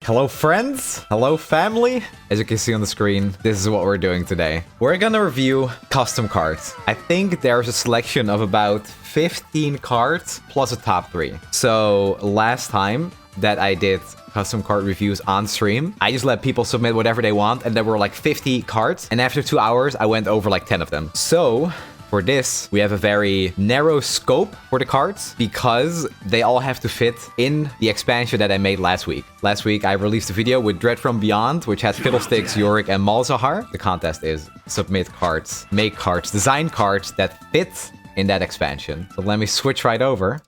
Hello friends, hello family. As you can see on the screen, this is what we're doing today. We're gonna review custom cards. I think there's a selection of about 15 cards plus a top 3. So last time that I did custom card reviews on stream, I just let people submit whatever they want, and there were like 50 cards, and after 2 hours I went over like 10 of them. So for this, we have a very narrow scope for the cards because they all have to fit in the expansion that I made last week. Last week, I released a video with Dread from Beyond, which has Fiddlesticks, YORICK, and MALZAHAR. The contest is submit cards, make cards, design cards that fit in that expansion. So let me switch right over.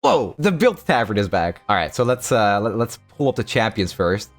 Whoa, the Build Tavern is back. All right, so let's pull up the champions first.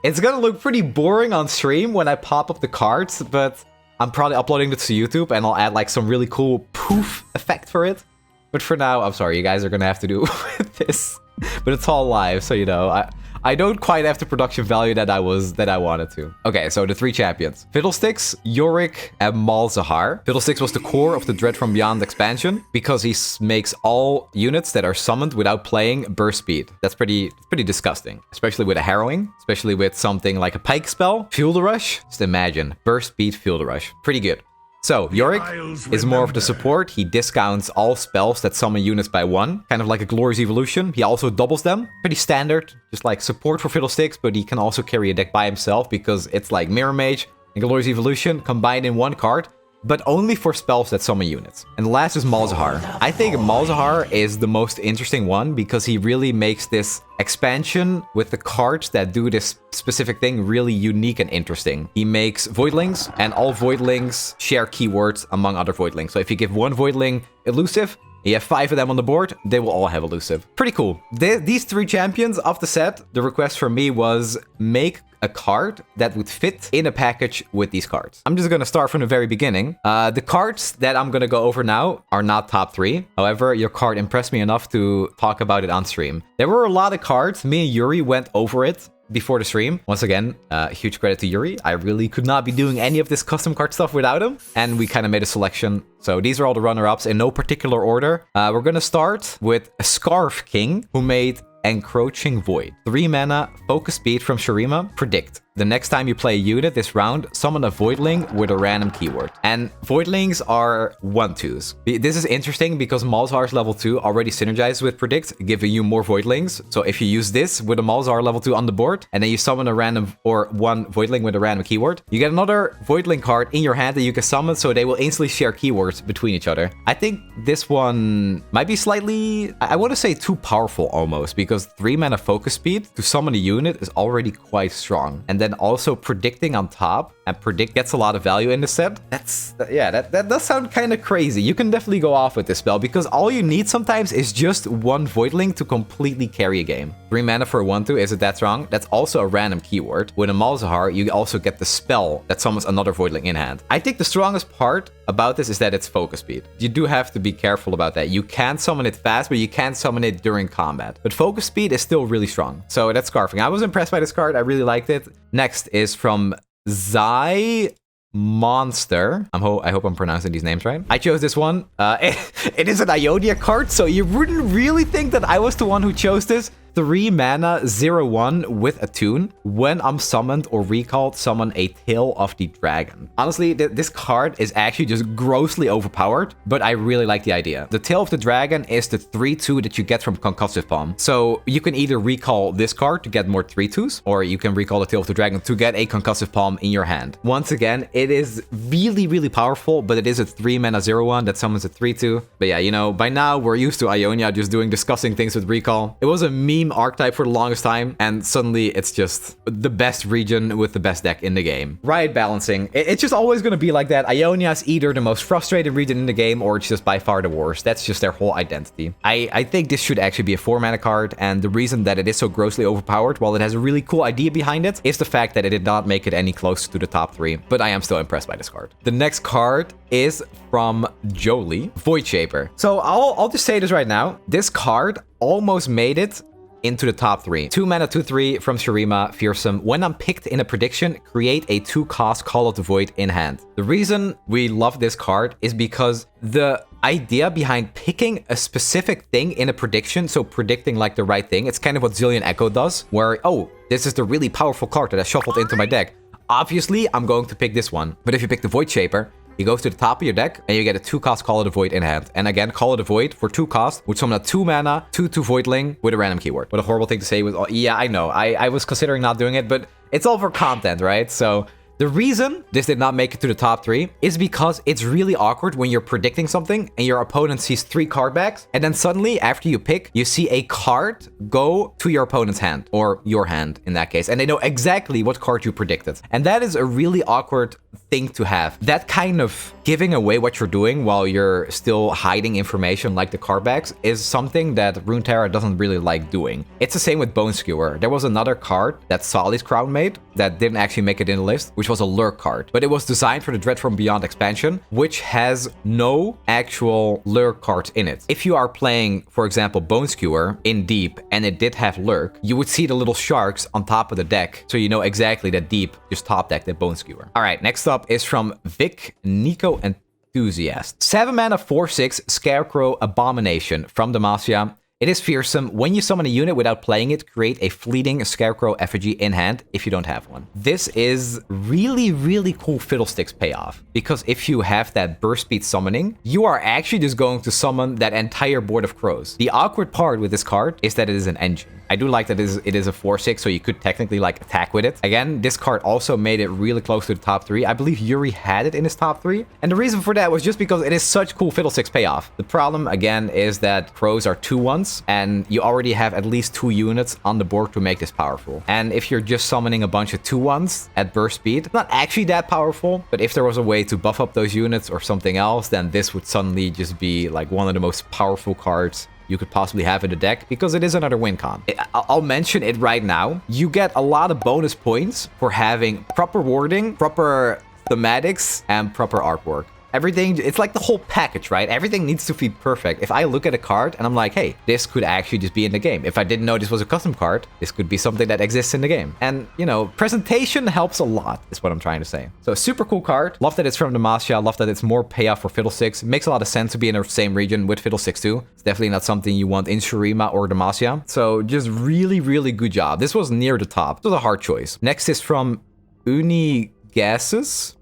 It's gonna look pretty boring on stream when I pop up the cards, but I'm probably uploading this to YouTube and I'll add like some really cool poof effect for it. But for now, I'm sorry, you guys are gonna have to do with this. But it's all live, so you know, I don't quite have the production value that I wanted to. Okay, so the 3 champions. Fiddlesticks, YORICK, and MALZAHAR. Fiddlesticks was the core of the Dread from Beyond expansion because he makes all units that are summoned without playing burst speed. That's pretty disgusting, especially with a harrowing, especially with something like a pike spell. Field Rush, just imagine, burst speed Field Rush. Pretty good. So, YORICK is more of the support. He discounts all spells that summon units by 1, kind of like a Glorious Evolution. He also doubles them. Pretty standard, just like support for Fiddlesticks, but he can also carry a deck by himself because it's like Mirror Mage and Glorious Evolution combined in 1 card, but only for spells that summon units. And the last is MALZAHAR. I think MALZAHAR is the most interesting one because he really makes this expansion with the cards that do this specific thing really unique and interesting. He makes Voidlings, and all Voidlings share keywords among other Voidlings. So if you give one Voidling elusive, you have 5 of them on the board, they will all have elusive. Pretty cool. These 3 champions of the set, the request from me was make a card that would fit in a package with these cards. I'm just gonna start from the very beginning. The cards that I'm gonna go over now are not top 3. However, your card impressed me enough to talk about it on stream. There were a lot of cards. Me and Yuri went over it before the stream. Once again, huge credit to Yuri. I really could not be doing any of this custom card stuff without him. And we kind of made a selection. So these are all the runner-ups in no particular order. We're gonna start with a Scarf King who made Encroaching Void. 3 mana, focus speed from Shurima, predict. The next time you play a unit this round, summon a Voidling with a random keyword. And Voidlings are 1/2s. This is interesting because MALZAHAR's level 2 already synergizes with Predict, giving you more Voidlings. So if you use this with a MALZAHAR level 2 on the board, and then you summon a random or 1 Voidling with a random keyword, you get another Voidling card in your hand that you can summon, so they will instantly share keywords between each other. I think this one might be slightly, I want to say too powerful almost, because 3 mana focus speed to summon a unit is already quite strong. And then also predicting on top, and predict gets a lot of value in the set. That does sound kind of crazy. You can definitely go off with this spell because all you need sometimes is just 1 Voidling to completely carry a game. 3 mana for a 1/2, is it that strong? That's also a random keyword. With a MALZAHAR, you also get the spell that summons another Voidling in hand. I think the strongest part about this is that it's focus speed. You do have to be careful about that. You can summon it fast, but you can't summon it during combat. But focus speed is still really strong. So that's Scarfing. I was impressed by this card. I really liked it. Next is from Zai Monster. I hope I'm pronouncing these names right. I chose this one. It is an Ionia card, so you wouldn't really think that I was the one who chose this. 3 mana, 0/1 with a tune. When I'm summoned or recalled, summon a Tail of the Dragon. Honestly, this card is actually just grossly overpowered, but I really like the idea. The Tail of the Dragon is the 3/2 that you get from Concussive Palm. So you can either recall this card to get more 3/2s, or you can recall the Tail of the Dragon to get a Concussive Palm in your hand. Once again, it is really, really powerful, but it is a 3 mana 0/1 that summons a 3/2. But yeah, you know, by now we're used to Ionia just doing disgusting things with recall. It was a meme archetype for the longest time, and suddenly it's just the best region with the best deck in the game. Riot balancing. It's just always going to be like that. Ionia is either the most frustrated region in the game, or it's just by far the worst. That's just their whole identity. I think this should actually be a 4 mana card, and the reason that it is so grossly overpowered, while it has a really cool idea behind it, is the fact that it did not make it any closer to the top 3. But I am still impressed by this card. The next card is from Jolie, Void Shaper. So I'll just say this right now. This card almost made it into the top 3. 2 mana, 2/3 from Shurima, Fearsome. When I'm picked in a prediction, create a 2-cost Call of the Void in hand. The reason we love this card is because the idea behind picking a specific thing in a prediction, so predicting like the right thing. It's kind of what Zillion Echo does, where, oh, this is the really powerful card that I shuffled into my deck. Obviously, I'm going to pick this one. But if you pick the Void Shaper, you go to the top of your deck, and you get a 2-cost Call of the Void in hand. And again, Call of the Void for 2 cost, would summon a 2 mana, 2/2 Voidling with a random keyword. What a horrible thing to say. Yeah, I know. I was considering not doing it, but it's all for content, right? So the reason this did not make it to the top 3 is because it's really awkward when you're predicting something and your opponent sees 3 card backs, and then suddenly, after you pick, you see a card go to your opponent's hand, or your hand in that case, and they know exactly what card you predicted. And that is a really awkward thing to have. That kind of giving away what you're doing while you're still hiding information like the card backs is something that Runeterra doesn't really like doing. It's the same with Bone Skewer. There was another card that Solly's Crown made that didn't actually make it in the list, which was a lurk card, but it was designed for the Dread from Beyond expansion, which has no actual lurk cards in it. If you are playing, for example, Bone Skewer in Deep and it did have lurk, you would see the little sharks on top of the deck, so you know exactly that Deep just top decked that Bone Skewer. All right, next up is from Vic Nico Enthusiast. 7 mana 4/6 Scarecrow Abomination from Demacia. It is fearsome. When you summon a unit without playing it, create a fleeting Scarecrow effigy in hand if you don't have one. This is really, really cool Fiddlesticks payoff, because if you have that burst speed summoning, you are actually just going to summon that entire board of crows. The awkward part with this card is that it is an engine. I do like that it is a 4/6, so you could technically like attack with it. Again, this card also made it really close to the top 3. I believe Yuri had it in his top 3. And the reason for that was just because it is such cool Fiddlesticks payoff. The problem, again, is that crows are 2/1s, and you already have at least 2 units on the board to make this powerful. And if you're just summoning a bunch of 2/1s at burst speed, not actually that powerful, but if there was a way to buff up those units or something else, then this would suddenly just be like one of the most powerful cards you could possibly have in the deck, because it is another win con. I'll mention it right now. You get a lot of bonus points for having proper wording, proper thematics, and proper artwork. Everything, it's like the whole package, right? Everything needs to be perfect. If I look at a card and I'm like, hey, this could actually just be in the game. If I didn't know this was a custom card, this could be something that exists in the game. And, you know, presentation helps a lot, is what I'm trying to say. So, super cool card. Love that it's from Demacia. Love that it's more payoff for Fiddlesticks. It makes a lot of sense to be in the same region with Fiddlesticks too. It's definitely not something you want in Shurima or Demacia. So, just really, really good job. This was near the top. It was a hard choice. Next is from Unigases.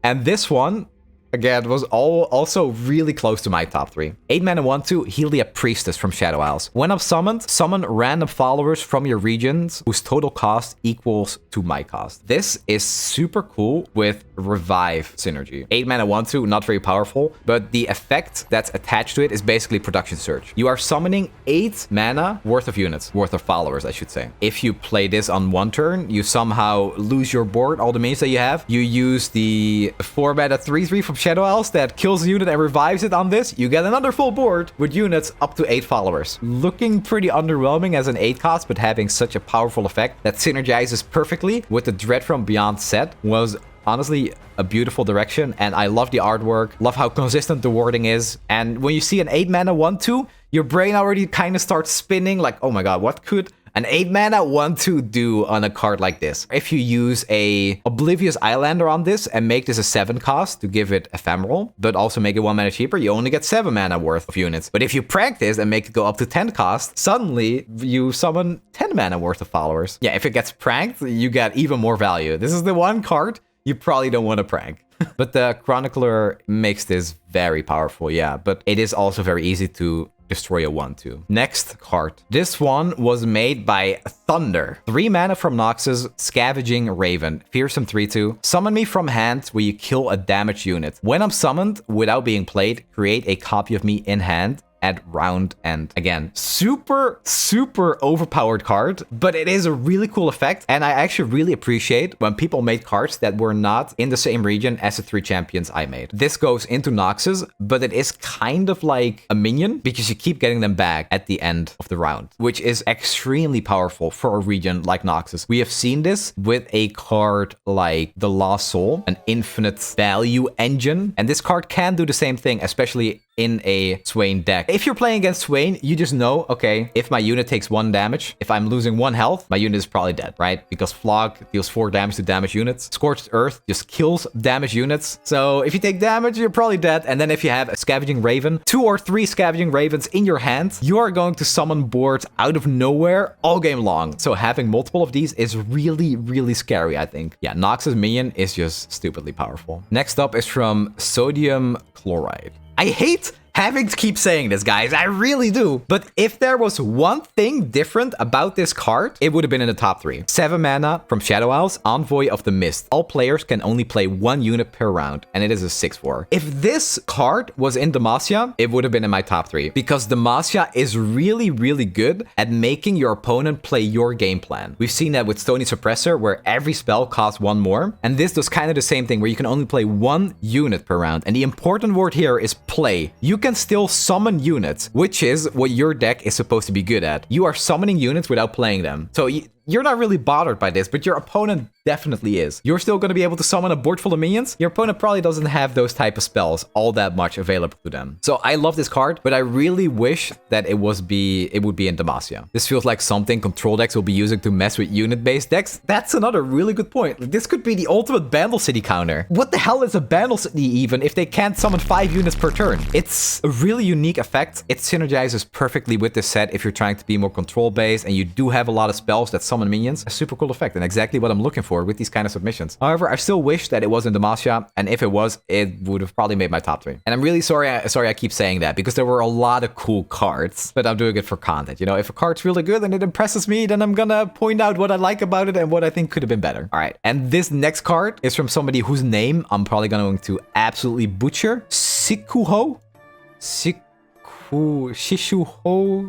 And this one, again, was also really close to my top 3. 8 mana 1/2 Helia Priestess from Shadow Isles. When I'm summoned, summon random followers from your regions whose total cost equals to my cost. This is super cool with Revive synergy. 8 mana 1/2, not very powerful, but the effect that's attached to it is basically Production Surge. You are summoning 8 mana worth of units, worth of followers, I should say. If you play this on 1 turn, you somehow lose your board, all the minions that you have. You use the 4 mana 3/3 from Shadow Isles that kills the unit and revives it on this. You get another full board with units up to 8 followers. Looking pretty underwhelming as an 8 cost, but having such a powerful effect that synergizes perfectly with the Dread from Beyond set was honestly a beautiful direction, and I love the artwork, love how consistent the wording is. And when you see an 8 mana 1/2, your brain already kind of starts spinning like, oh my god, what could an 8 mana 1/2 do on a card like this? If you use a Oblivious Islander on this and make this a 7 cost to give it ephemeral, but also make it 1 mana cheaper, you only get 7 mana worth of units. But if you prank this and make it go up to 10 cost, suddenly you summon 10 mana worth of followers. Yeah, if it gets pranked, you get even more value. This is the one card you probably don't want to prank. But the Chronicler makes this very powerful, yeah. But it is also very easy to destroy a 1/2. Next card. This one was made by Thunder. 3 mana from Noxus, Scavenging Raven. Fearsome 3/2. Summon me from hand where you kill a damaged unit. When I'm summoned without being played, create a copy of me in hand at round end. Again, super overpowered card, but it is a really cool effect, and I actually really appreciate when people made cards that were not in the same region as the 3 champions I made. This goes into Noxus, but it is kind of like a minion because you keep getting them back at the end of the round, which is extremely powerful for a region like Noxus. We have seen this with a card like the Lost Soul, an infinite value engine, and this card can do the same thing, especially in a Swain deck. If you're playing against Swain, you just know, okay, if my unit takes 1 damage, if I'm losing 1 health, my unit is probably dead, right? Because Flog deals 4 damage to damaged units. Scorched Earth just kills damaged units. So if you take damage, you're probably dead. And then if you have a Scavenging Raven, 2 or 3 Scavenging Ravens in your hand, you are going to summon boards out of nowhere all game long. So having multiple of these is really, really scary, I think. Yeah, Nox's minion is just stupidly powerful. Next up is from Sodium Chloride. I hate having to keep saying this, guys. I really do. But if there was one thing different about this card, it would have been in the top 3. 7 mana from Shadow Isles, Envoy of the Mist. All players can only play 1 unit per round, and it is a 6/4. If this card was in Demacia, it would have been in my top 3. Because Demacia is really, really good at making your opponent play your game plan. We've seen that with Stony Suppressor, where every spell costs 1 more. And this does kind of the same thing, where you can only play 1 unit per round. And the important word here is play. You can still summon units, which is what your deck is supposed to be good at. You are summoning units without playing them. So you're not really bothered by this, but your opponent definitely is. You're still going to be able to summon a board full of minions. Your opponent probably doesn't have those type of spells all that much available to them. So I love this card, but I really wish that it would be in Demacia. This feels like something control decks will be using to mess with unit-based decks. That's another really good point. This could be the ultimate Bandle City counter. What the hell is a Bandle City even if they can't summon 5 units per turn? It's a really unique effect. It synergizes perfectly with this set if you're trying to be more control-based and you do have a lot of spells that summon minions. A super cool effect and exactly what I'm looking for with these kind of submissions. However, I still wish that it was in Demacia, and if it was, it would have probably made my top 3. And I'm really sorry I keep saying that, because there were a lot of cool cards, but I'm doing it for content. You know, if a card's really good and it impresses me, then I'm gonna point out what I like about it and what I think could have been better. All right, and this next card is from somebody whose name I'm probably going to absolutely butcher. Shishuho?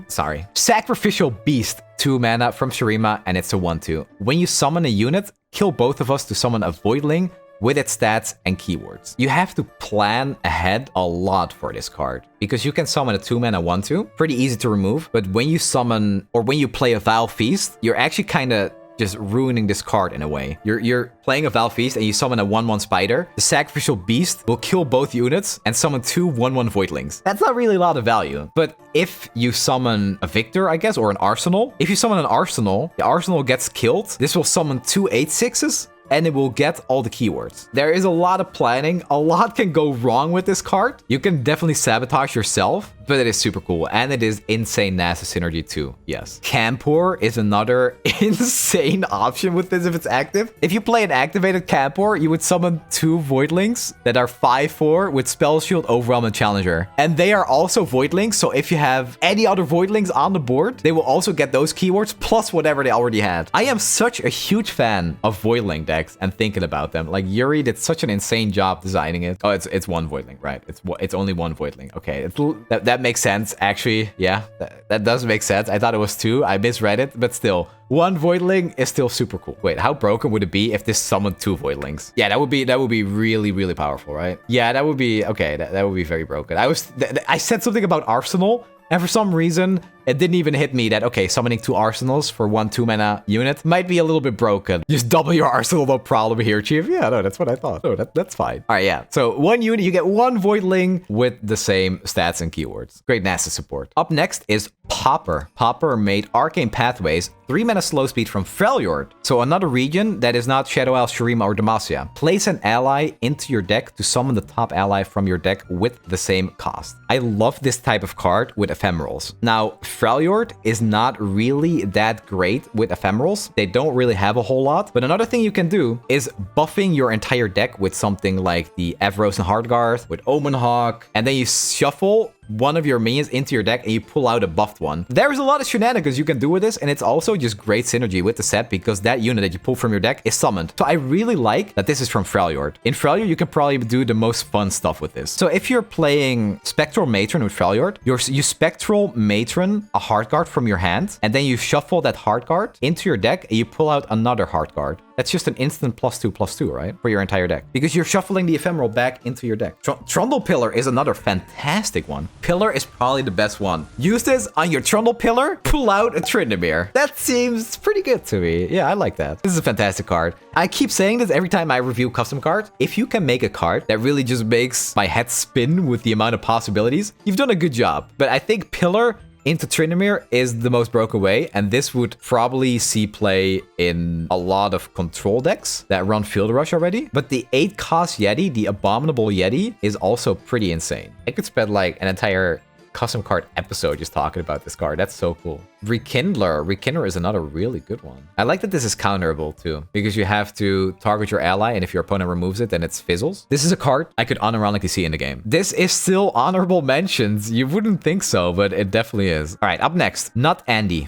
Sorry. Sacrificial Beast. 2 mana from Shurima, and it's a 1/2. When you summon a unit, kill both of us to summon a Voidling with its stats and keywords. You have to plan ahead a lot for this card, because you can summon a 2 mana 1/2, pretty easy to remove, but when you summon, or when you play a Vile Feast, you're actually kind of just ruining this card in a way. You're playing a Vile Feast and you summon a 1/1 spider. The Sacrificial Beast will kill both units and summon 2 1/1 Voidlings. That's not really a lot of value. But if you summon a Victor, I guess, or an Arsenal, if you summon an Arsenal, the Arsenal gets killed. This will summon 2 8/6s. And it will get all the keywords. There is a lot of planning. A lot can go wrong with this card. You can definitely sabotage yourself, but it is super cool. And it is insane NASA synergy too. Yes. Campor is another insane option with this if it's active. If you play an activated Campor, you would summon 2 Voidlings that are 5/4 with Spell Shield, Overwhelm, and Challenger. And they are also Voidlings, so if you have any other Voidlings on the board, they will also get those keywords plus whatever they already had. I am such a huge fan of Voidling decks and thinking about them. Like, Yuri did such an insane job designing it. Oh, it's 1 Voidling, right? It's only 1 Voidling. Okay, that makes sense, actually. Yeah, that does make sense. I thought it was 2. I misread it, but still. 1 Voidling is still super cool. Wait, how broken would it be if this summoned 2 Voidlings? Yeah, that would be really, really powerful, right? Yeah, that would be, okay, that would be very broken. I said something about Arsenal, and for some reason, it didn't even hit me that, okay, summoning 2 Arsenals for 1 2-mana unit might be a little bit broken. Just double your Arsenal, no problem here, Chief. Yeah, no, that's what I thought. No, that's fine. All right, yeah. So 1 unit, you get 1 Voidling with the same stats and keywords. Great NASA support. Up next is Popper. Popper made Arcane Pathways, 3 mana slow speed from Freljord. So another region that is not Shadow Isle, Shurima, or Demacia. Place an ally into your deck to summon the top ally from your deck with the same cost. I love this type of card with ephemerals. Now, Freljord is not really that great with ephemerals. They don't really have a whole lot. But another thing you can do is buffing your entire deck with something like the Evros and Heartguard, with Omen Hawk, and then you shuffle one of your minions into your deck and you pull out a buffed one. There's a lot of shenanigans you can do with this, and it's also just great synergy with the set because that unit that you pull from your deck is summoned. So I really like that this is from Freljord. In Freljord, you can probably do the most fun stuff with this. So if you're playing Spectral Matron with Freljord, you Spectral Matron a Heartguard from your hand, and then you shuffle that Heartguard into your deck and you pull out another Heartguard. That's just an instant +2/+2, right? For your entire deck. Because you're shuffling the ephemeral back into your deck. Trundle Pillar is another fantastic one. Pillar is probably the best one. Use this on your Trundle Pillar, pull out a Tryndamere. That seems pretty good to me. Yeah, I like that. This is a fantastic card. I keep saying this every time I review custom cards. If you can make a card that really just makes my head spin with the amount of possibilities, you've done a good job. But I think Pillar into Tryndamere is the most broken way, and this would probably see play in a lot of control decks that run Field Rush already. But the 8-cost Yeti, the Abominable Yeti, is also pretty insane. I could spend like an entire custom card episode just talking about this card. That's so cool. Rekindler is another really good one. I like that this is counterable too, because you have to target your ally, and if your opponent removes it, then it's fizzles. This is a card I could unironically see in the game. This is still honorable mentions. You wouldn't think so, but it definitely is. All right, up next, not Andy,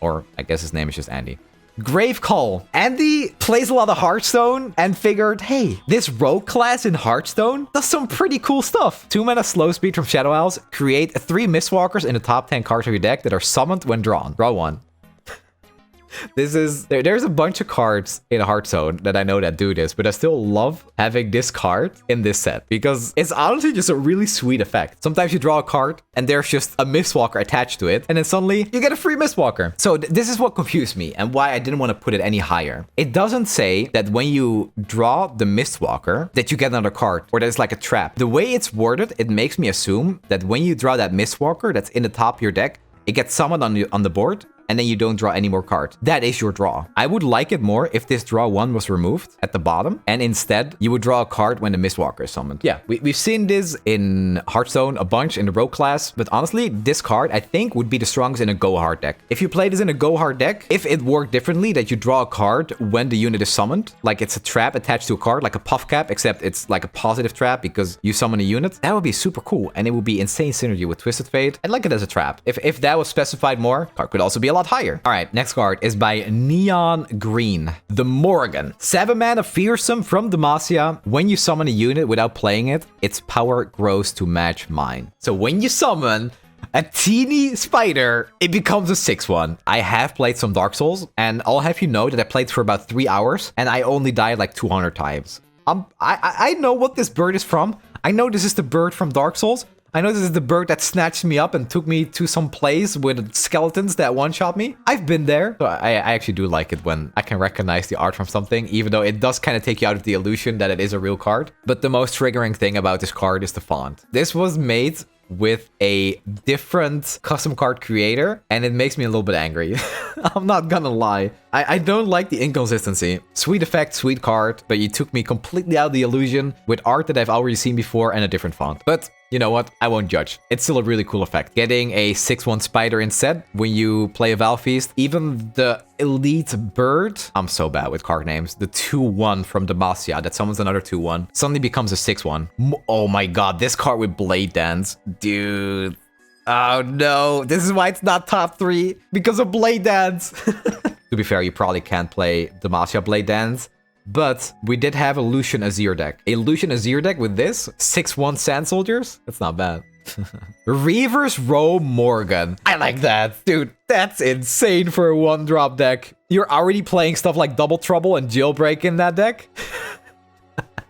or I guess his name is just Andy. Grave Call. Andy plays a lot of Hearthstone and figured, hey, this rogue class in Hearthstone does some pretty cool stuff. 2-mana slow speed from Shadow Isles. Create 3 Mistwalkers in the top 10 cards of your deck that are summoned when drawn. Draw 1. This is... There's a bunch of cards in Hearthstone that I know that do this, but I still love having this card in this set because it's honestly just a really sweet effect. Sometimes you draw a card and there's just a Mistwalker attached to it, and then suddenly you get a free Mistwalker. So this is what confused me and why I didn't want to put it any higher. It doesn't say that when you draw the Mistwalker that you get another card or that it's like a trap. The way it's worded, it makes me assume that when you draw that Mistwalker that's in the top of your deck, it gets summoned on the board, and then you don't draw any more cards. That is your draw. I would like it more if this draw 1 was removed at the bottom, and instead you would draw a card when the Mistwalker is summoned. Yeah, we've seen this in Hearthstone a bunch in the Rogue class, but honestly, this card I think would be the strongest in a Go Hard deck. If you play this in a Go Hard deck, if it worked differently that you draw a card when the unit is summoned, like it's a trap attached to a card, like a Puff Cap, except it's like a positive trap because you summon a unit, that would be super cool, and it would be insane synergy with Twisted Fate. I'd like it as a trap. If that was specified more, card could also be a lot higher. All right, next card is by Neon Green. The Morrigan. 7-mana Fearsome from Demacia. When you summon a unit without playing it, its power grows to match mine. So when you summon a teeny spider, it becomes a 6/1. I have played some Dark Souls, and I'll have you know that I played for about 3 hours, and I only died like 200 times. I know what this bird is from. I know this is the bird from Dark Souls. I know this is the bird that snatched me up and took me to some place with skeletons that one-shot me. I've been there. So I actually do like it when I can recognize the art from something, even though it does kind of take you out of the illusion that it is a real card. But the most triggering thing about this card is the font. This was made with a different custom card creator, and it makes me a little bit angry. I'm not gonna lie. I don't like the inconsistency. Sweet effect, sweet card, but you took me completely out of the illusion with art that I've already seen before and a different font. But you know what? I won't judge. It's still a really cool effect. Getting a 6/1 spider instead when you play a Val Feast. Even the elite bird, I'm so bad with card names, the 2/1 from Demacia that summons another 2/1, suddenly becomes a 6/1. Oh my god, this card with Blade Dance. Dude. Oh no, this is why it's not top 3, because of Blade Dance. To be fair, you probably can't play Demacia Blade Dance, but we did have a Lucian Azir deck. A Lucian Azir deck with this 6/1 Sand Soldiers? That's not bad. Reaver's Row Morgan. I like that. Dude, that's insane for a 1-drop deck. You're already playing stuff like Double Trouble and Jailbreak in that deck?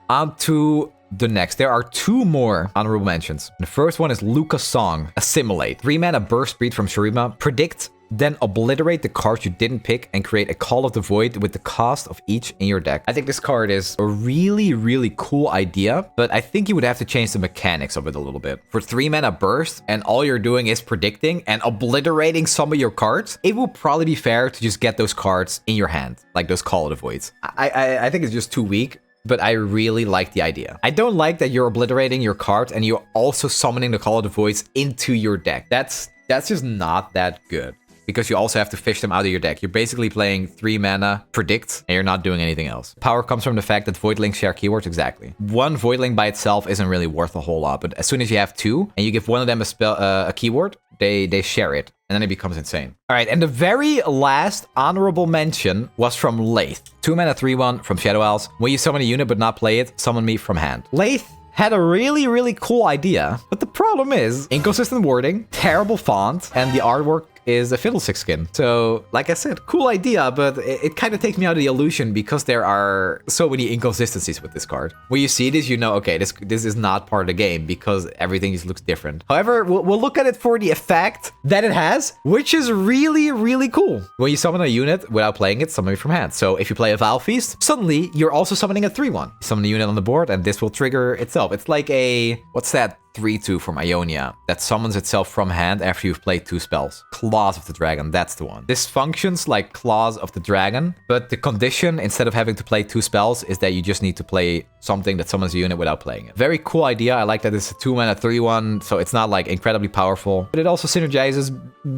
On to the next. There are 2 more honorable mentions. The first one is Luca's Song. Assimilate. 3-mana burst speed from Shurima. Predict, then obliterate the cards you didn't pick and create a Call of the Void with the cost of each in your deck. I think this card is a really, really cool idea, but I think you would have to change the mechanics of it a little bit. For 3-mana burst, and all you're doing is predicting and obliterating some of your cards, it will probably be fair to just get those cards in your hand, like those Call of the Voids. I think it's just too weak, but I really like the idea. I don't like that you're obliterating your cards and you're also summoning the Call of the Voids into your deck. That's just not that good, because you also have to fish them out of your deck. You're basically playing 3-mana Predict, and you're not doing anything else. Power comes from the fact that Voidlings share keywords, exactly. One Voidling by itself isn't really worth a whole lot, but as soon as you have 2, and you give one of them a keyword, they share it, and then it becomes insane. All right, and the very last honorable mention was from Lathe. 2-mana 3/1 from Shadow Isles. When you summon a unit but not play it, summon me from hand. Lathe had a really, really cool idea, but the problem is inconsistent wording, terrible font, and the artwork is a Fiddlestick skin. So, like I said, cool idea, but it kind of takes me out of the illusion because there are so many inconsistencies with this card. When you see this, you know, okay, this is not part of the game because everything just looks different. However, we'll look at it for the effect that it has, which is really, really cool. When you summon a unit without playing it, summon it from hand. So if you play a Val Feast, suddenly you're also summoning a 3/1. Summon a unit on the board and this will trigger itself. It's like a, what's that 3/2 from Ionia that summons itself from hand after you've played 2 spells. Claws of the Dragon, that's the one. This functions like Claws of the Dragon, but the condition, instead of having to play 2 spells, is that you just need to play something that summons a unit without playing it. Very cool idea. I like that it's a 2-mana 3/1, so it's not like incredibly powerful, but it also synergizes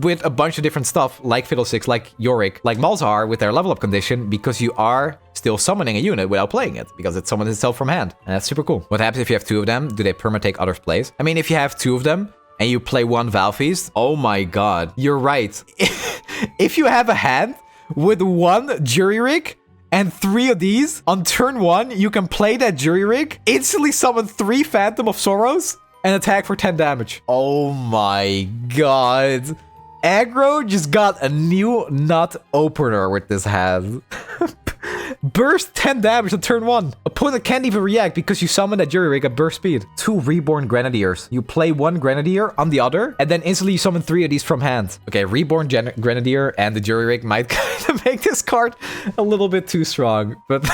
with a bunch of different stuff like Fiddlesticks, like Yorick, like Malzahar with their level up condition, because you are still summoning a unit without playing it, because it summons itself from hand. And that's super cool. What happens if you have 2 of them? Do they perma-take others' plays? I mean, if you have 2 of them and you play 1 Val Feast, oh my god, you're right. If you have a hand with 1 Jury Rig and 3 of these, on turn 1, you can play that Jury Rig, instantly summon 3 Phantom of Sorrows, and attack for 10 damage. Oh my god. Aggro just got a new nut opener with this hand. Burst 10 damage on turn 1. Opponent can't even react because you summon that Jury Rig at burst speed. 2 Reborn Grenadiers. You play 1 Grenadier on the other, and then instantly you summon 3 of these from hand. Okay, Reborn Grenadier and the Jury Rig might kind of make this card a little bit too strong, but...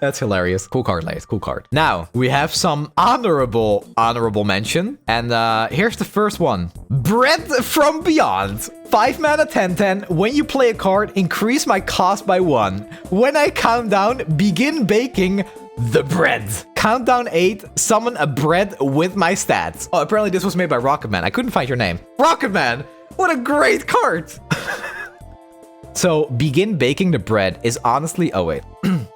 That's hilarious. Cool card, Lace. Cool card. Now, we have some honorable mention. And here's the first one. Bread from Beyond. 5 mana 10/10. When you play a card, increase my cost by 1. When I count down, begin baking the bread. Countdown 8, summon a bread with my stats. Oh, apparently this was made by Rocketman. I couldn't find your name. Rocketman! What a great card! So, begin baking the bread is honestly... Oh, wait.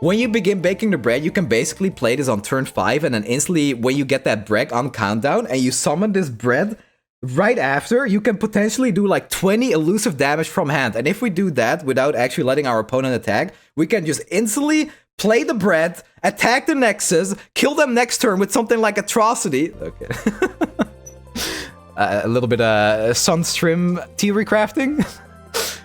When you begin baking the bread, you can basically play this on turn 5, and then instantly, when you get that bread on countdown, and you summon this bread right after, you can potentially do like 20 elusive damage from hand. And if we do that without actually letting our opponent attack, we can just instantly play the bread, attack the Nexus, kill them next turn with something like Atrocity. Okay. A little bit of Sunstream tea recrafting.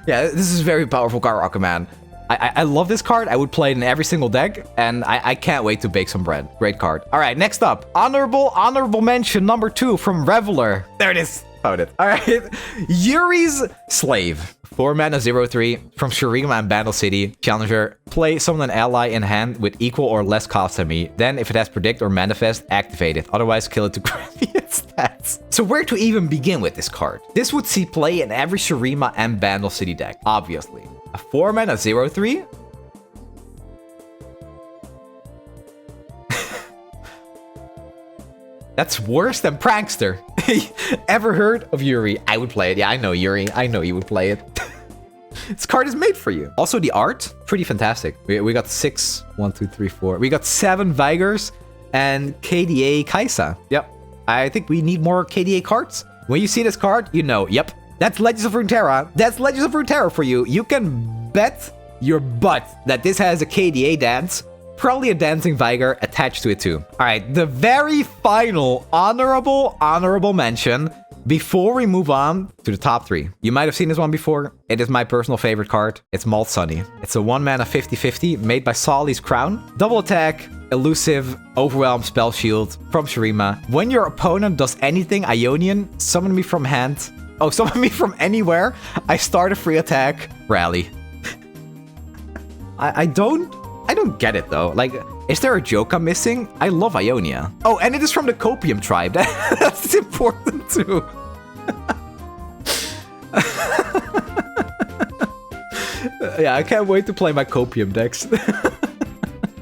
Yeah, this is a very powerful card, Rocketman. I love this card. I would play it in every single deck, and I can't wait to bake some bread. Great card. All right, next up. Honorable mention number 2 from Reveler. There it is. Found it. All right. Yuri's Slave. 4 mana 0/3 from Shurima and Battle City. Challenger. Play summon an ally in hand with equal or less cost than me. Then, if it has Predict or Manifest, activate it. Otherwise, kill it to grant me its stats. So where to even begin with this card? This would see play in every Shurima and Battle City deck, obviously. A 4 mana 0/3? That's worse than Prankster. Ever heard of Yuri? I would play it. Yeah, I know Yuri. I know you would play it. This card is made for you. Also, the art, pretty fantastic. We got 6, 1, 2, 3, 4. We got 7 Vigors and KDA Kaisa. Yep. I think we need more KDA cards. When you see this card, you know, yep. That's Legends of Runeterra. That's Legends of Runeterra for you. You can bet your butt that this has a KDA dance. Probably a dancing Vigor attached to it too. All right, the very final honorable mention before we move on to the top 3. You might have seen this one before. It is my personal favorite card. It's Sunnuy. It's a 1 mana 50/50 made by Solly's Crown. Double attack, elusive, overwhelm, spell shield from Shurima. When your opponent does anything Ionian, summon me from hand. Oh, summon me from anywhere. I start a free attack, rally. I don't get it though. Like, is there a joke I'm missing? I love Ionia. Oh, and it is from the Copium tribe. That's important too. Yeah, I can't wait to play my Copium decks.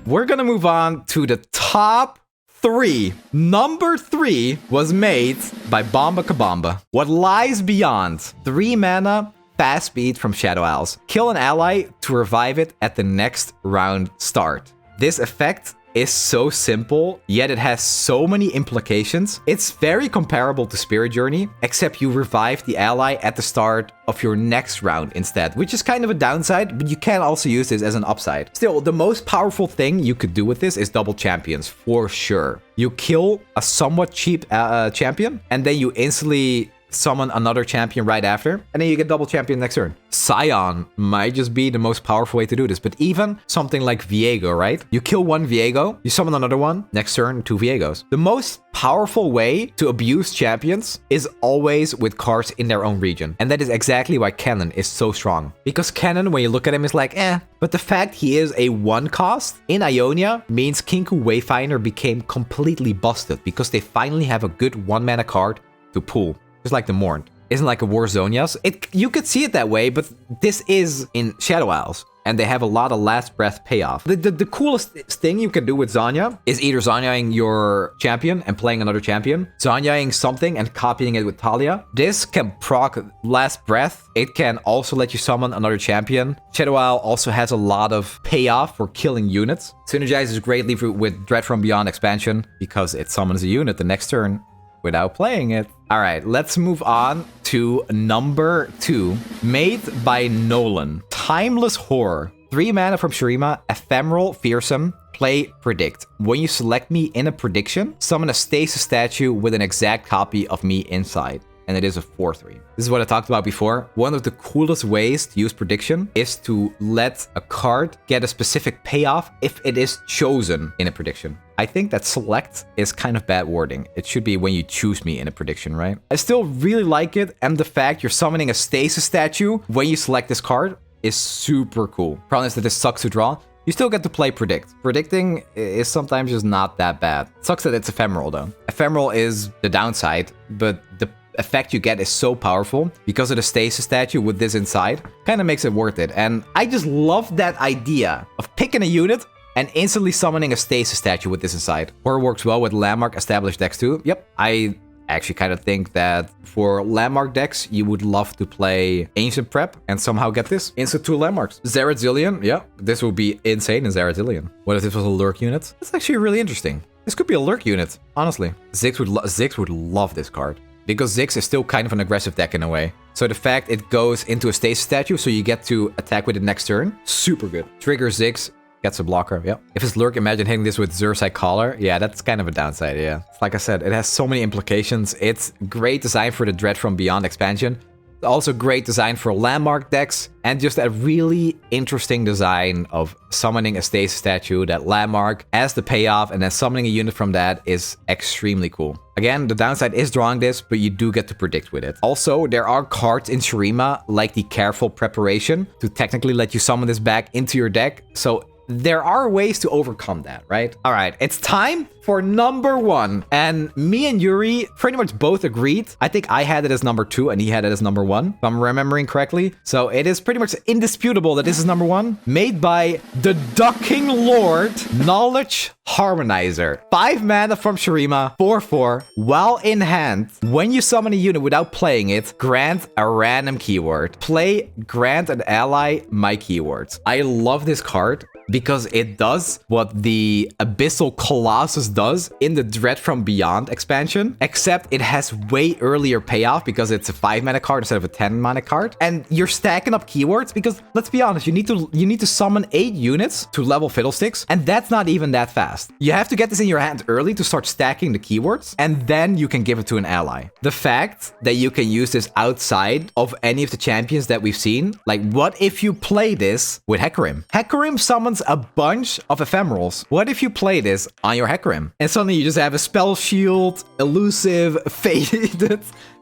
We're gonna move on to the top 3. Number 3 was made by Bomba Kabamba. What Lies Beyond. 3 mana, fast speed from Shadow Owls. Kill an ally to revive it at the next round start. This effect is so simple, yet it has so many implications. It's very comparable to Spirit Journey, except you revive the ally at the start of your next round instead, which is kind of a downside, but you can also use this as an upside. Still, the most powerful thing you could do with this is double champions, for sure. You kill a somewhat cheap champion, and then you instantly summon another champion right after, and then you get double champion next turn. Scion might just be the most powerful way to do this, but even something like Viego, right? You kill one Viego, you summon another one, next turn, 2 Viegos. The most powerful way to abuse champions is always with cards in their own region. And that is exactly why Cannon is so strong. Because Cannon, when you look at him, is like, eh. But the fact he is a 1 cost in Ionia means Kinku Wayfinder became completely busted because they finally have a good 1-mana card to pull. Just like the Morn. Isn't like a Warzonias. You could see it that way, but this is in Shadow Isles. And they have a lot of last breath payoff. The coolest thing you can do with Zanya is either Zanyaing your champion and playing another champion, Zanyaing something and copying it with Talia. This can proc last breath. It can also let you summon another champion. Shadow Isle also has a lot of payoff for killing units. Synergizes greatly with Dread from Beyond expansion because it summons a unit the next turn without playing it. All right, let's move on to number 2, made by Nolan. Timeless Horror. 3 mana from Shurima, Ephemeral, Fearsome, play Predict. When you select me in a prediction, summon a stasis statue with an exact copy of me inside. And it is a 4/3. This is what I talked about before. One of the coolest ways to use prediction is to let a card get a specific payoff if it is chosen in a prediction. I think that select is kind of bad wording. It should be when you choose me in a prediction, right? I still really like it, and the fact you're summoning a stasis statue when you select this card is super cool. Problem is that this sucks to draw. You still get to play Predict. Predicting is sometimes just not that bad. Sucks that it's ephemeral though. Ephemeral is the downside, but the effect you get is so powerful because of the stasis statue with this inside. Kind of makes it worth it. And I just love that idea of picking a unit and instantly summoning a stasis statue with this inside. Horror works well with landmark established decks too. Yep, I actually kind of think that for landmark decks, you would love to play Ancient Prep and somehow get this. Instant 2 landmarks. Zeratzillion, yeah, this would be insane in Zeratzillion. What if this was a lurk unit? That's actually really interesting. This could be a lurk unit, honestly. Ziggs would love this card. Because Ziggs is still kind of an aggressive deck in a way. So the fact it goes into a stasis statue, so you get to attack with it next turn, super good. Trigger Ziggs, gets a blocker, yeah. If it's lurk, imagine hitting this with Zursai Collar. Yeah, that's kind of a downside, yeah. Like I said, it has so many implications. It's great design for the Dread from Beyond expansion. Also great design for landmark decks, and just a really interesting design of summoning a stasis statue, that landmark as the payoff, and then summoning a unit from that is extremely cool. Again, the downside is drawing this, but you do get to predict with it. Also, there are cards in Shurima, like the Careful Preparation, to technically let you summon this back into your deck, so there are ways to overcome that, right? All right, it's time for number 1. And me and Yuri pretty much both agreed. I think I had it as number 2 and he had it as number 1, if I'm remembering correctly. So it is pretty much indisputable that this is number 1. Made by the Ducking Lord, Knowledge Harmonizer. 5 mana from Shurima, 4/4. While in hand, when you summon a unit without playing it, grant a random keyword. Play, grant an ally my keywords. I love this card because it does what the Abyssal Colossus does in the Dread from Beyond expansion, except it has way earlier payoff because it's a 5 mana card instead of a 10 mana card. And you're stacking up keywords because, let's be honest, you need to summon 8 units to level Fiddlesticks, and that's not even that fast. You have to get this in your hand early to start stacking the keywords, and then you can give it to an ally. The fact that you can use this outside of any of the champions that we've seen, like what if you play this with Hecarim? Hecarim summons a bunch of ephemerals. What if you play this on your Hecarim? And suddenly you just have a Spell Shield, Elusive, Faded.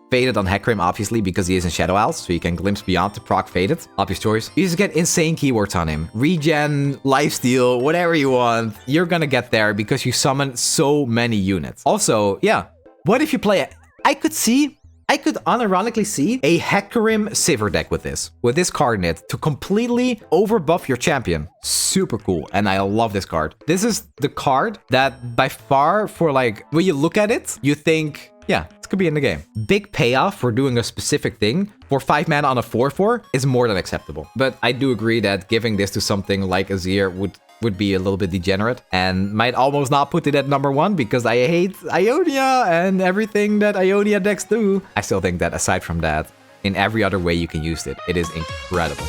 Faded on Hecarim, obviously, because he is in Shadow Isles, so you can glimpse beyond to proc Faded. Obvious choice. You just get insane keywords on him. Regen, lifesteal, whatever you want. You're gonna get there because you summon so many units. Also, yeah, what if you play it? I could unironically see a Hecarim Sivir deck with this card in it to completely overbuff your champion. Super cool, and I love this card. This is the card that by far, for like, when you look at it, you think, yeah, this could be in the game. Big payoff for doing a specific thing for 5 mana on a 4/4 is more than acceptable. But I do agree that giving this to something like Azir would be a little bit degenerate and might almost not put it at number 1 because I hate Ionia and everything that Ionia decks do. I still think that aside from that, in every other way you can use it, it is incredible.